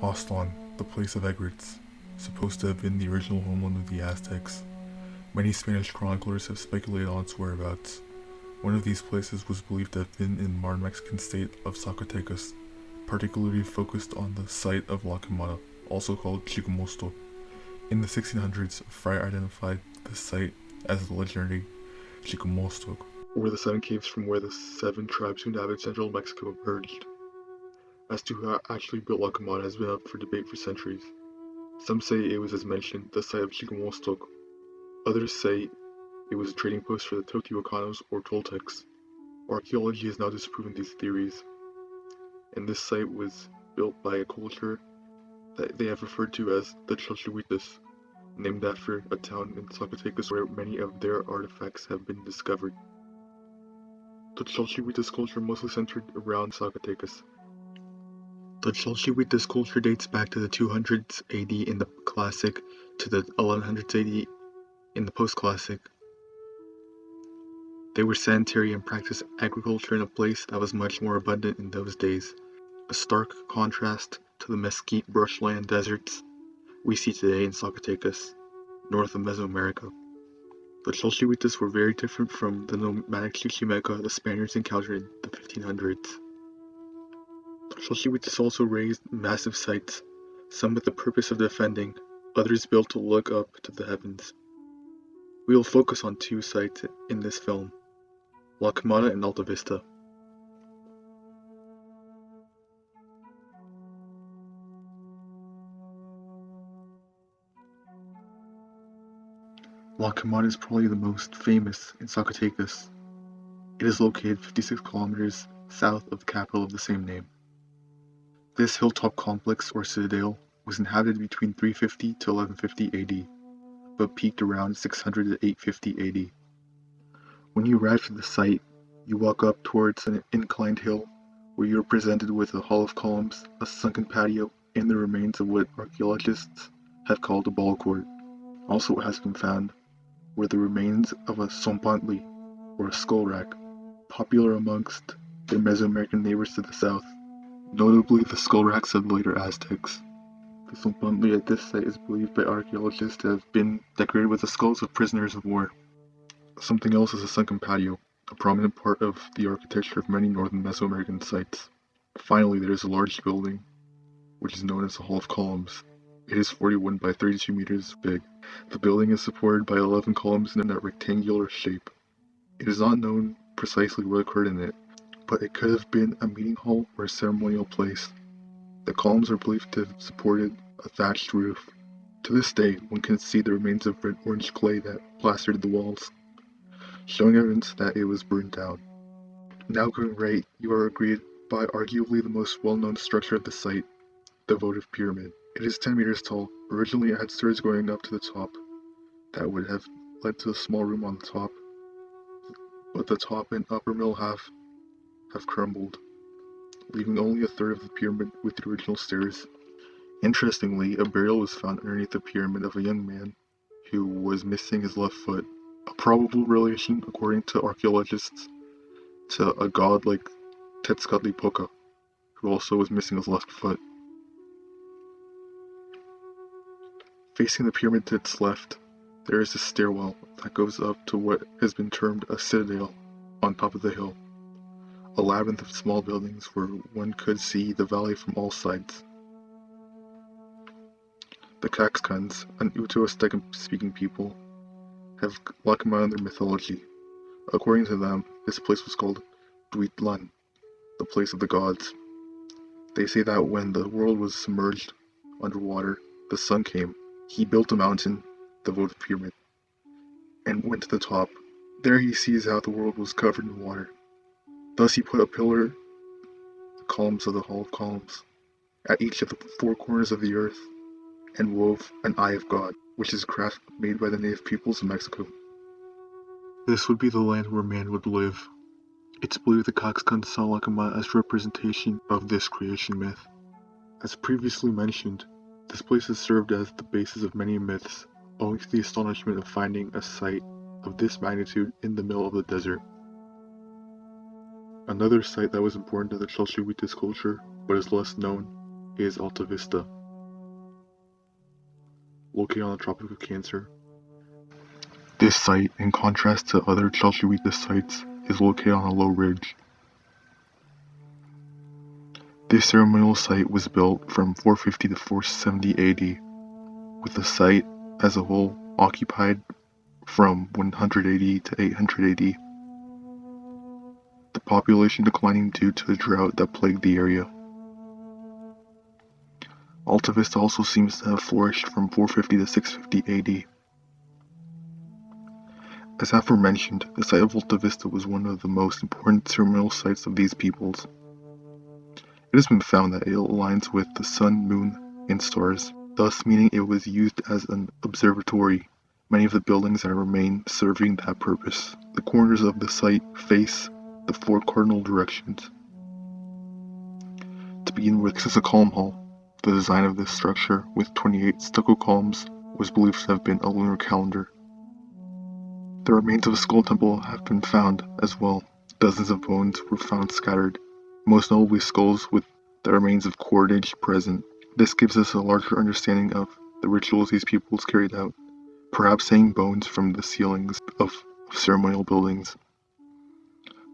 Aztlan, the place of egrets, supposed to have been the original homeland of the Aztecs. Many Spanish chroniclers have speculated on its whereabouts. One of these places was believed to have been in the modern Mexican state of Zacatecas, particularly focused on the site of La Quemada, also called Chicomosto. In the 1600s, a friar identified the site as the legendary Chicomosto, or the 7 caves from where the 7 tribes who inhabit central Mexico emerged. As to who actually built La Quemada has been up for debate for centuries. Some say it was, as mentioned, the site of Chicomostoc. Others say it was a trading post for the Teotihuacanos or Toltecs. Archaeology has now disproven these theories, and this site was built by a culture that they have referred to as the Chalchihuites, named after a town in Zacatecas where many of their artifacts have been discovered. The Chalchihuites culture mostly centered around Zacatecas. The Chalchihuites culture dates back to the 200s AD in the Classic to the 1100s AD in the Post-Classic. They were sedentary and practiced agriculture in a place that was much more abundant in those days, a stark contrast to the mesquite brushland deserts we see today in Zacatecas, north of Mesoamerica. The Chalchihuites were very different from the nomadic Chichimeca the Spaniards encountered in the 1500s. The Chalchihuites also raised massive sites, some with the purpose of defending, others built to look up to the heavens. We will focus on 2 sites in this film, La Quemada and Alta Vista. La Quemada is probably the most famous in Zacatecas. It is located 56 kilometers south of the capital of the same name. This hilltop complex or citadel was inhabited between 350 to 1150 AD, but peaked around 600 to 850 AD. When you arrive to the site, you walk up towards an inclined hill where you are presented with a hall of columns, a sunken patio, and the remains of what archaeologists have called a ball court. Also what has been found were the remains of a sompantli, or a skull rack, popular amongst their Mesoamerican neighbors to the south. Notably, the skull racks of later Aztecs. The sompantli at this site is believed by archaeologists to have been decorated with the skulls of prisoners of war. Something else is a sunken patio, a prominent part of the architecture of many northern Mesoamerican sites. Finally, there is a large building, which is known as the Hall of Columns. It is 41 by 32 meters big. The building is supported by 11 columns in a rectangular shape. It is not known precisely what occurred in it, but it could have been a meeting hall or a ceremonial place. The columns are believed to have supported a thatched roof. To this day, one can see the remains of red-orange clay that plastered the walls, showing evidence that it was burned down. Now going right, you are greeted by arguably the most well-known structure of the site, the Votive Pyramid. It is 10 meters tall. Originally it had stairs going up to the top that would have led to a small room on the top, but the top and upper middle half have crumbled, leaving only a third of the pyramid with the original stairs. Interestingly, a burial was found underneath the pyramid of a young man who was missing his left foot, a probable relation, according to archaeologists, to a god like Tezcatlipoca, who also was missing his left foot. Facing the pyramid to its left, there is a stairwell that goes up to what has been termed a citadel on top of the hill, a labyrinth of small buildings where one could see the valley from all sides. The Caxcans, an Uto-Aztec speaking people, have La Quemada in their mythology. According to them, this place was called Duitlan, the place of the gods. They say that when the world was submerged underwater, the sun came. He built a mountain, the Votive Pyramid, and went to the top. There he sees how the world was covered in water. Thus he put a pillar, the columns of the Hall of Columns, at each of the 4 corners of the earth, and wove an Eye of God, which is a craft made by the native peoples of Mexico. This would be the land where man would live. It's believed the Caxcans saw La Quemada as representation of this creation myth. As previously mentioned, this place has served as the basis of many myths, owing to the astonishment of finding a site of this magnitude in the middle of the desert. Another site that was important to the Chalchihuites culture, but is less known, is Alta Vista, located on the Tropic of Cancer. This site, in contrast to other Chalchihuites sites, is located on a low ridge. This ceremonial site was built from 450 to 470 AD, with the site as a whole occupied from 100 AD to 800 AD, the population declining due to the drought that plagued the area. Alta Vista also seems to have flourished from 450 to 650 AD. As aforementioned, the site of Alta Vista was one of the most important ceremonial sites of these peoples. It has been found that it aligns with the sun, moon, and stars, thus meaning it was used as an observatory. Many of the buildings that remain serving that purpose. The corners of the site face the 4 cardinal directions. To begin with, this is a column hall. The design of this structure, with 28 stucco columns, was believed to have been a lunar calendar. The remains of a skull temple have been found as well. Dozens of bones were found scattered, most notably skulls with the remains of cordage present. This gives us a larger understanding of the rituals these peoples carried out, perhaps hanging bones from the ceilings of ceremonial buildings.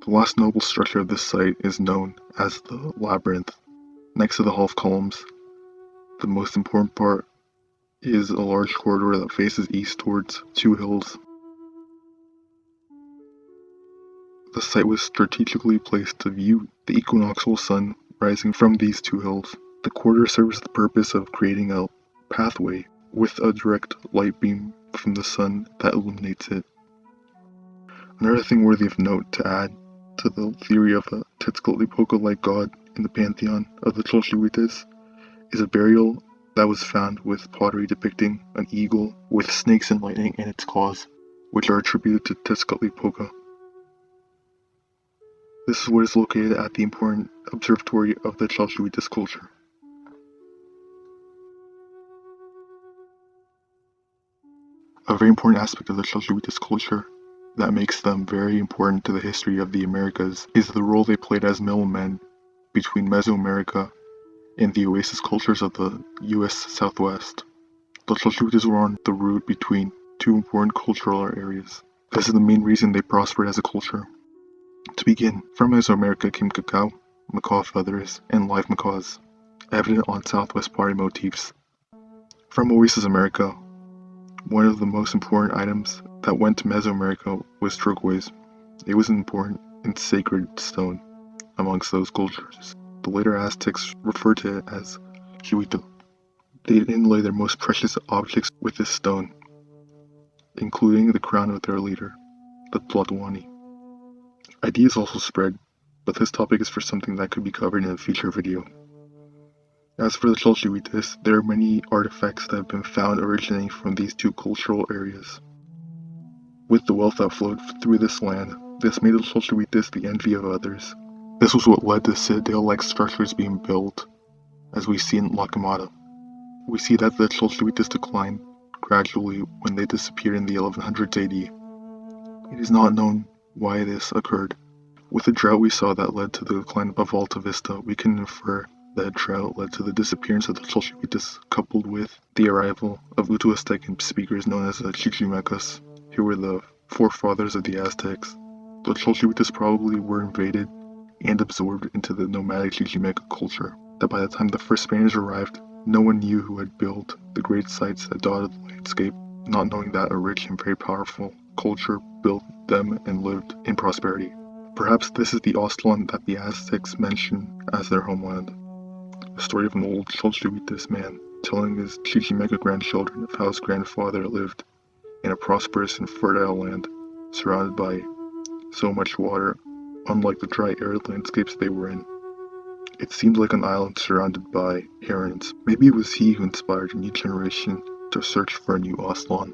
The last notable structure of this site is known as the Labyrinth. Next to the hall of columns, the most important part is a large corridor that faces east towards 2 hills. The site was strategically placed to view the equinoctial sun rising from these 2 hills. The corridor serves the purpose of creating a pathway with a direct light beam from the sun that illuminates it. Another thing worthy of note to add to the theory of a Tezcatlipoca-like god in the pantheon of the Chalchihuites is a burial that was found with pottery depicting an eagle with snakes and lightning in its claws, which are attributed to Tezcatlipoca. This is what is located at the important observatory of the Chalchihuites culture. A very important aspect of the Chalchihuites culture that makes them very important to the history of the Americas is the role they played as middlemen between Mesoamerica and the oasis cultures of the US Southwest. The Chalchihuites were on the route between 2 important cultural areas. This is the main reason they prospered as a culture. To begin, from Mesoamerica came cacao, macaw feathers, and live macaws, evident on Southwest party motifs. From Oasisamerica, one of the most important items that went to Mesoamerica was turquoise. It was an important and sacred stone amongst those cultures. The later Aztecs referred to it as Huito. They inlay their most precious objects with this stone, including the crown of their leader, the Tlatoani. Ideas also spread, but this topic is for something that could be covered in a future video. As for the Chalchihuites, there are many artifacts that have been found originating from these 2 cultural areas. With the wealth that flowed through this land, this made the Chalchihuites the envy of others. This was what led to citadel-like structures being built, as we see in La Camada. We see that the Chalchihuites declined gradually when they disappeared in the 1100s AD. It is not known why this occurred. With the drought we saw that led to the decline of Alta Vista, we can infer that drought led to the disappearance of the Chalchihuites, coupled with the arrival of Aztec speakers known as the Chichimecas, who were the forefathers of the Aztecs. The Chalchihuites probably were invaded and absorbed into the nomadic Chichimeca culture, that by the time the first Spaniards arrived, no one knew who had built the great sites that dotted the landscape, not knowing that a rich and very powerful culture built them and lived in prosperity. Perhaps this is the Aztlan that the Aztecs mention as their homeland. A story of an old Chalchihuites man telling his Chichimeca grandchildren of how his grandfather lived in a prosperous and fertile land, surrounded by so much water, unlike the dry arid landscapes they were in. It seemed like an island surrounded by herons. Maybe it was he who inspired a new generation to search for a new Aztlan.